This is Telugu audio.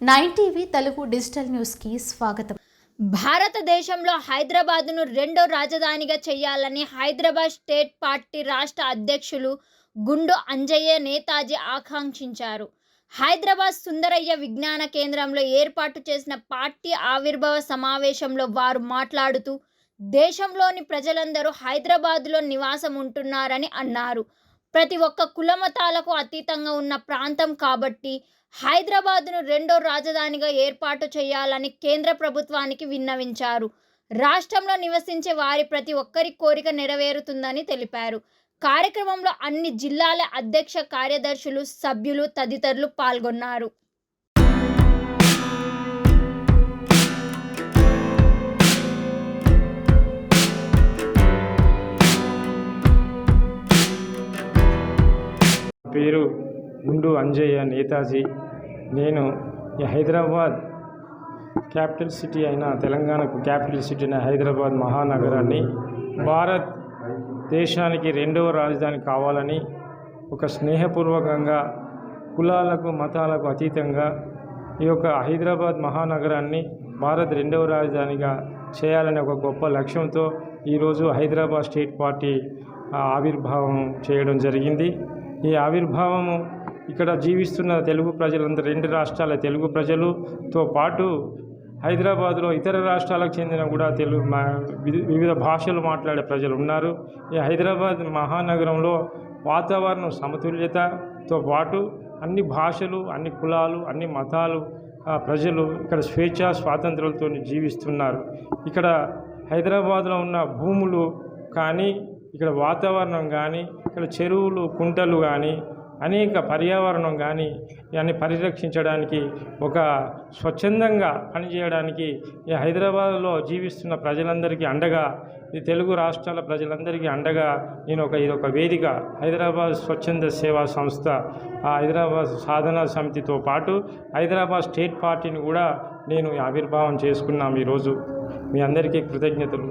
9 టీవీ తెలుగు డిజిటల్ న్యూస్కి స్వాగతం. భారతదేశంలో హైదరాబాద్ను రెండో రాజధానిగా చేయాలని హైదరాబాద్ స్టేట్ పార్టీ రాష్ట్ర అధ్యక్షులు గుండు అంజయ్య నేతాజీ ఆకాంక్షించారు. హైదరాబాద్ సుందరయ్య విజ్ఞాన కేంద్రంలో ఏర్పాటు చేసిన పార్టీ ఆవిర్భావ సమావేశంలో వారు మాట్లాడుతూ, దేశంలోని ప్రజలందరూ హైదరాబాద్లో నివాసం ఉంటున్నారని అన్నారు. ప్రతి ఒక్క కులమతాలకు అతీతంగా ఉన్న ప్రాంతం కాబట్టి హైదరాబాద్ను రెండో రాజధానిగా ఏర్పాటు చేయాలని కేంద్ర ప్రభుత్వానికి విన్నవించారు. రాష్ట్రంలో నివసించే వారి ప్రతి ఒక్కరి కోరిక నెరవేరుతుందని తెలిపారు. కార్యక్రమంలో అన్ని జిల్లాల అధ్యక్ష కార్యదర్శులు, సభ్యులు తదితరులు పాల్గొన్నారు. పేరు గుండు అంజయ్య నేతాజీ. నేను ఈ హైదరాబాద్ క్యాపిటల్ సిటీ అయిన తెలంగాణకు క్యాపిటల్ సిటీ అయిన హైదరాబాద్ మహానగరాన్ని భారత్ దేశానికి రెండవ రాజధాని కావాలని ఒక స్నేహపూర్వకంగా కులాలకు మతాలకు అతీతంగా ఈ యొక్క హైదరాబాద్ మహానగరాన్ని భారత్ రెండవ రాజధానిగా చేయాలనే ఒక గొప్ప లక్ష్యంతో ఈరోజు హైదరాబాద్ స్టేట్ పార్టీ ఆవిర్భావం చేయడం జరిగింది. ఈ ఆవిర్భావము ఇక్కడ జీవిస్తున్న తెలుగు ప్రజలందరూ, రెండు రాష్ట్రాల తెలుగు ప్రజలతో పాటు హైదరాబాద్లో ఇతర రాష్ట్రాలకు చెందిన కూడా వివిధ భాషలు మాట్లాడే ప్రజలు ఉన్నారు. ఈ హైదరాబాద్ మహానగరంలో వాతావరణం సమతుల్యతతో పాటు అన్ని భాషలు, అన్ని కులాలు, అన్ని మతాలు ప్రజలు ఇక్కడ స్వేచ్ఛా స్వాతంత్రాలతో జీవిస్తున్నారు. ఇక్కడ హైదరాబాద్లో ఉన్న భూములు కానీ, ఇక్కడ వాతావరణం కానీ, ఇక్కడ చెరువులు, కుంటలు కానీ, అనేక పర్యావరణం కానీ ఇవన్నీ పరిరక్షించడానికి, ఒక స్వచ్ఛందంగా పనిచేయడానికి ఈ హైదరాబాద్లో జీవిస్తున్న ప్రజలందరికీ అండగా, ఈ తెలుగు రాష్ట్రాల ప్రజలందరికీ అండగా ఇదొక వేదిక. హైదరాబాద్ స్వచ్ఛంద సేవా సంస్థ, హైదరాబాద్ సాధనా సమితితో పాటు హైదరాబాద్ స్టేట్ పార్టీని కూడా నేను ఆవిర్భావం చేసుకున్నాం. ఈరోజు మీ అందరికీ కృతజ్ఞతలు.